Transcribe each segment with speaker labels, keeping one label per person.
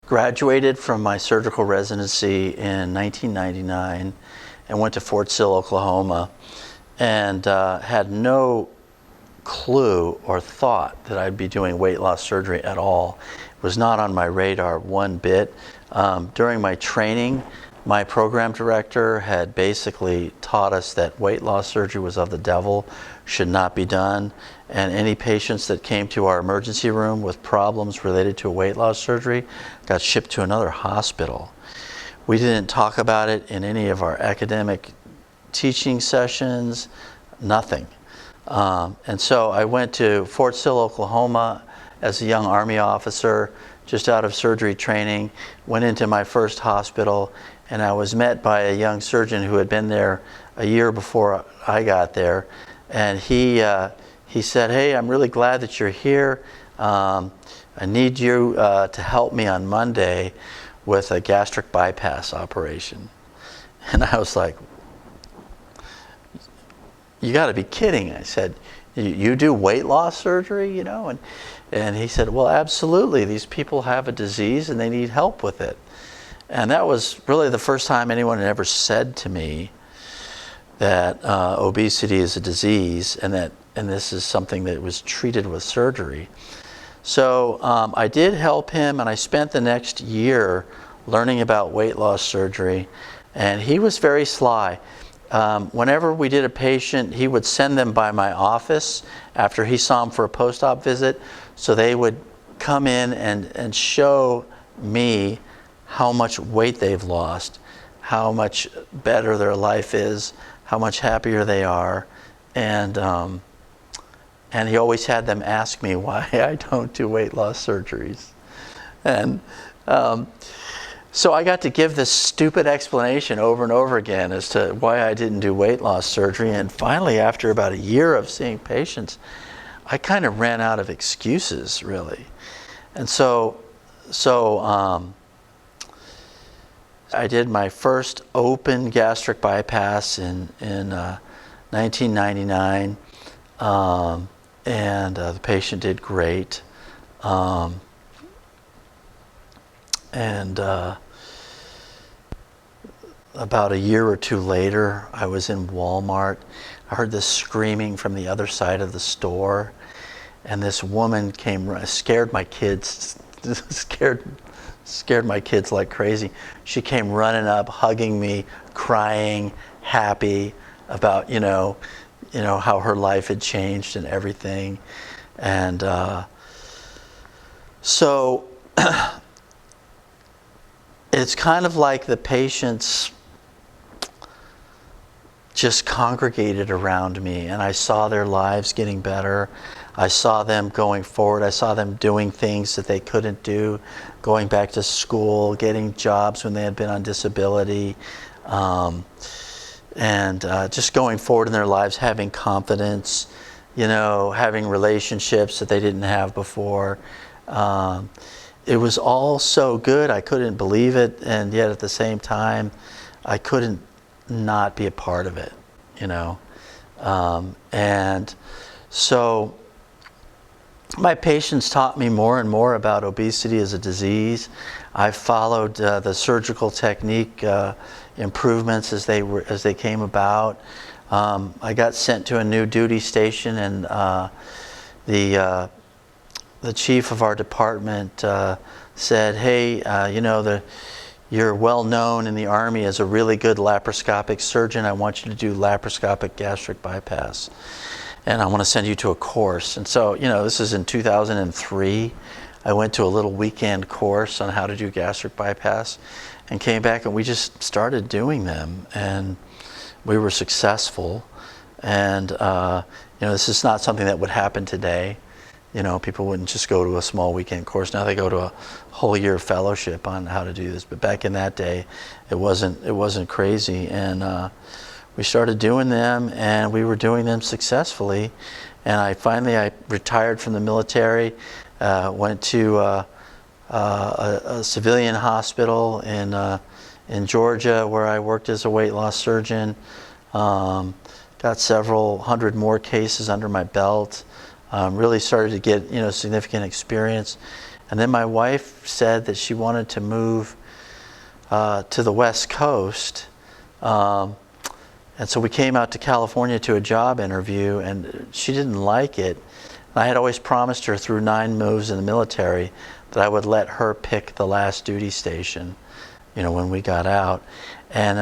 Speaker 1: graduated from my surgical residency in 1999 and went to Fort Sill, Oklahoma, and had no clue or thought that I'd be doing weight loss surgery at all. It was not on my radar one bit. During my training, my program director had basically taught us that weight loss surgery was of the devil, should not be done, and any patients that came to our emergency room with problems related to weight loss surgery got shipped to another hospital. We didn't talk about it in any of our academic teaching sessions, nothing. And so I went to Fort Sill, Oklahoma as a young Army officer, just out of surgery training, went into my first hospital, and I was met by a young surgeon who had been there a year before I got there. And he said, "Hey, I'm really glad that you're here. I need you to help me on Monday with a gastric bypass operation." And I was like, "You got to be kidding." I said, "You do weight loss surgery, you know?" And he said, "Well, absolutely. These people have a disease and they need help with it." And that was really the first time anyone had ever said to me that obesity is a disease and this is something that was treated with surgery. So I did help him, and I spent the next year learning about weight loss surgery, and he was very sly. Whenever we did a patient, he would send them by my office after he saw them for a post-op visit, so they would come in and show me how much weight they've lost, how much better their life is, how much happier they are, and he always had them ask me why I don't do weight loss surgeries. And so I got to give this stupid explanation over and over again as to why I didn't do weight loss surgery. And finally, after about a year of seeing patients, I kind of ran out of excuses, really. And so I did my first open gastric bypass in 1999, and the patient did great. About a year or two later, I was in Walmart. I heard this screaming from the other side of the store, and this woman came, scared my kids, scared my kids like crazy. She came running up, hugging me, crying, happy about, you know, how her life had changed and everything. And so it's kind of like the patients just congregated around me, and I saw their lives getting better. I saw them going forward. I saw them doing things that they couldn't do, going back to school, getting jobs when they had been on disability, and just going forward in their lives, having confidence, you know, having relationships that they didn't have before. It was all so good. I couldn't believe it, and yet at the same time, I couldn't not be a part of it, you know. And so my patients taught me more and more about obesity as a disease. I followed the surgical technique improvements as they came about. I got sent to a new duty station, and the chief of our department said, "Hey, you know, you're well known in the Army as a really good laparoscopic surgeon. I want you to do laparoscopic gastric bypass, and I want to send you to a course." And so, you know, this is in 2003. I went to a little weekend course on how to do gastric bypass and came back, and we just started doing them, and we were successful. And, you know, this is not something that would happen today. You know, people wouldn't just go to a small weekend course. Now they go to a whole year fellowship on how to do this. But back in that day, it wasn't crazy. And we started doing them, and we were doing them successfully. And I retired from the military, went to a civilian hospital in Georgia where I worked as a weight loss surgeon. Got several hundred more cases under my belt. Really started to get, you know, significant experience. And then my wife said that she wanted to move to the West Coast. And so we came out to California to a job interview, and she didn't like it. I had always promised her through 9 moves in the military that I would let her pick the last duty station, you know, when we got out. And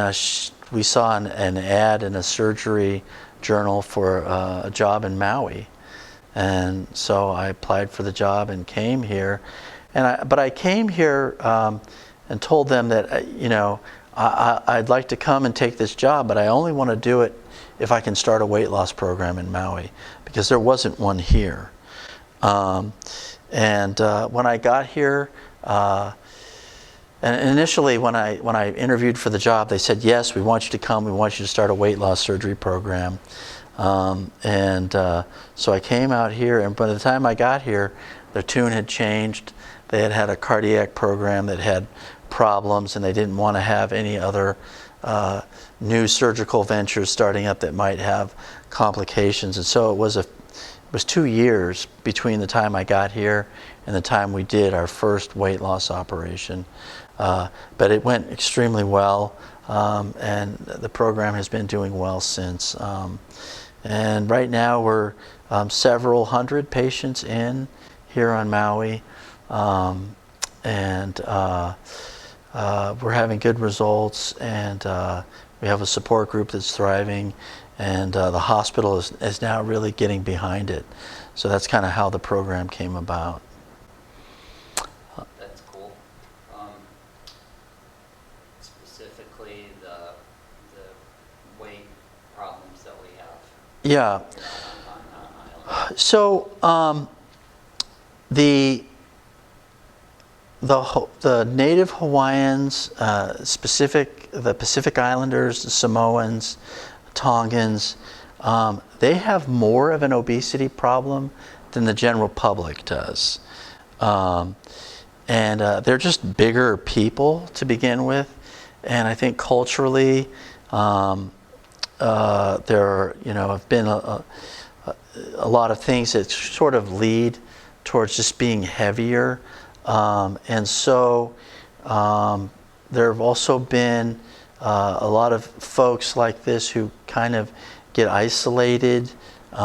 Speaker 1: we saw an ad in a surgery journal for a job in Maui. And so I applied for the job and came here. But I came here and told them that, you know, I'd like to come and take this job, but I only want to do it if I can start a weight loss program in Maui, because there wasn't one here. When I got here, and initially when I interviewed for the job, they said, yes, we want you to come, we want you to start a weight loss surgery program. So I came out here, and by the time I got here, their tune had changed. They had had a cardiac program that had problems, and they didn't want to have any other new surgical ventures starting up that might have complications. And so it was 2 years between the time I got here and the time we did our first weight loss operation. But it went extremely well, and the program has been doing well since. And right now we're several hundred patients in here on Maui, we're having good results, and we have a support group that's thriving, and the hospital is now really getting behind it. So that's kind of how the program came about.
Speaker 2: That's cool. Specifically the weight problems that we have.
Speaker 1: Yeah.
Speaker 2: On
Speaker 1: So the native Hawaiians, the Pacific Islanders, the Samoans, Tongans, they have more of an obesity problem than the general public does. They're just bigger people to begin with. And I think culturally, there have been a lot of things that sort of lead towards just being heavier. There have also been a lot of folks like this who kind of get isolated, they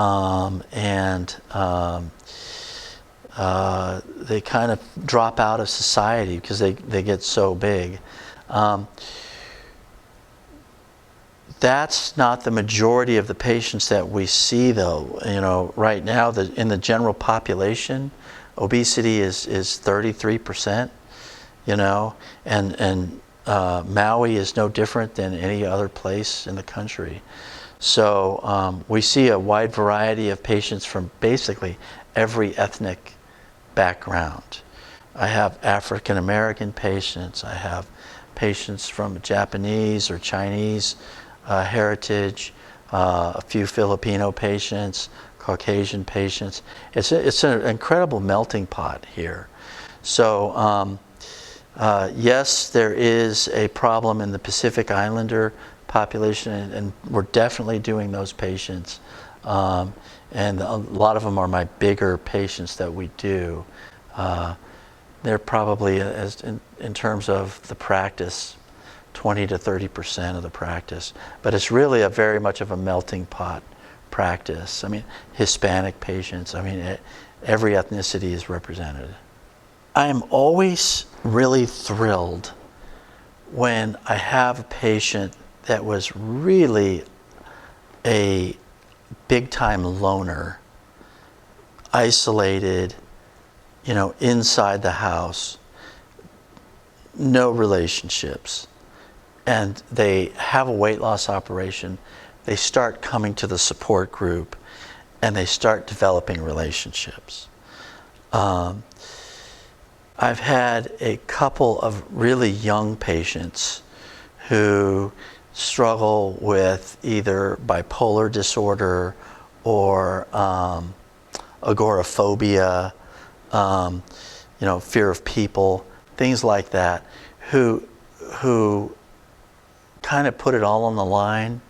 Speaker 1: kind of drop out of society because they get so big. That's not the majority of the patients that we see, though. You know, right now, in the general population, obesity is 33%. You know, and Maui is no different than any other place in the country. So we see a wide variety of patients from basically every ethnic background. I have African American patients. I have patients from Japanese or Chinese heritage, a few Filipino patients, Caucasian patients. It's an incredible melting pot here. So yes, there is a problem in the Pacific Islander population, and we're definitely doing those patients. And a lot of them are my bigger patients that we do. They're probably, in terms of the practice, 20 to 30% of the practice. But it's really very much of a melting pot practice. I mean, Hispanic patients, I mean, every ethnicity is represented. I'm always really thrilled when I have a patient that was really a big-time loner, isolated, you know, inside the house, no relationships, and they have a weight loss operation. They start coming to the support group, and they start developing relationships. I've had a couple of really young patients who struggle with either bipolar disorder or agoraphobia, you know, fear of people, things like that, who kind of put it all on the line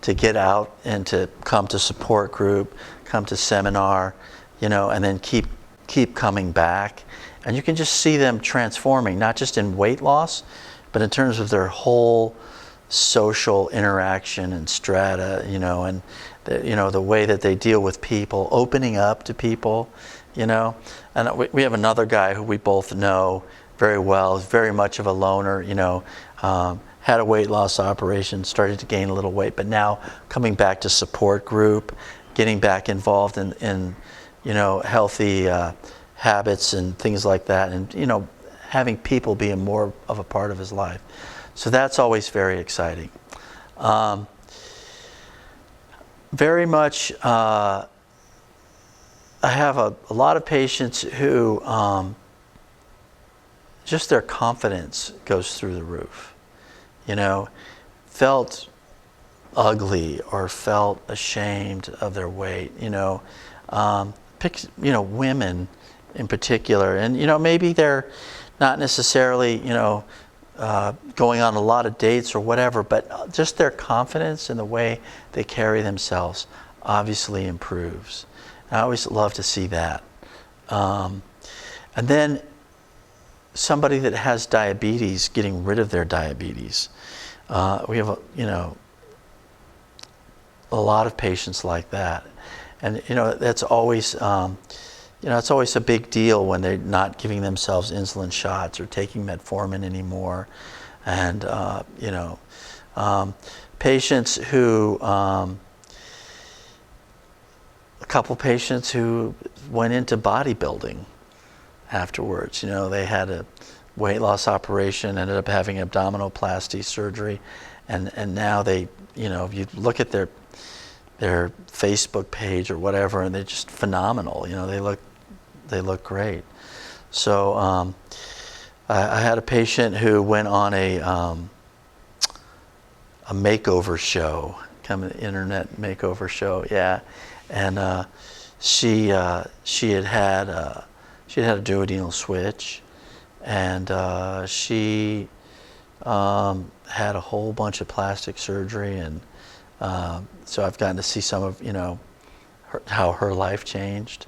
Speaker 1: to get out and to come to support group, come to seminar, you know, and then keep coming back. And you can just see them transforming, not just in weight loss, but in terms of their whole social interaction and strata, and the way that they deal with people, opening up to people, And we have another guy who we both know very well, is very much of a loner, had a weight loss operation, started to gain a little weight, but now coming back to support group, getting back involved in healthy habits and things like that, and having people be more of a part of his life. So that's always very exciting. Very much, I have a lot of patients who just their confidence goes through the roof. Felt ugly or felt ashamed of their weight. Women in particular, and maybe they're not necessarily going on a lot of dates or whatever, but just their confidence and the way they carry themselves obviously improves. I always love to see that. And then somebody that has diabetes getting rid of their diabetes. We have a lot of patients like that, and that's always it's always a big deal when they're not giving themselves insulin shots or taking metformin anymore, and patients who a couple patients who went into bodybuilding afterwards. They had a weight loss operation, ended up having abdominoplasty surgery, and now they, if you look at their Facebook page or whatever, and they're just phenomenal. They look great. So I had a patient who went on a makeover show, kind of an internet makeover show, yeah, and she had a duodenal switch, and she had a whole bunch of plastic surgery, and so I've gotten to see some of how her life changed.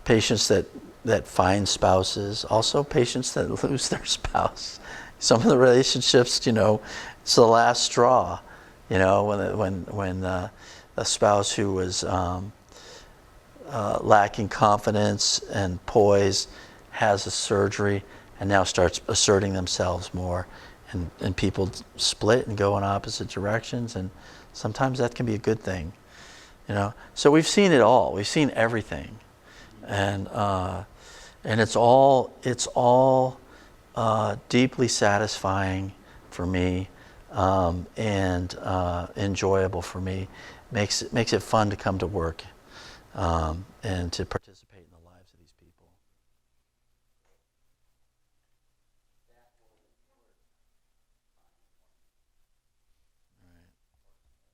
Speaker 1: Patients that find spouses, also patients that lose their spouse. Some of the relationships, it's the last straw. When a spouse who was lacking confidence and poise has a surgery and now starts asserting themselves more, and people split and go in opposite directions, and sometimes that can be a good thing. So we've seen it all. We've seen everything, and it's all deeply satisfying for me, and enjoyable for me. Makes it fun to come to work, and to participate in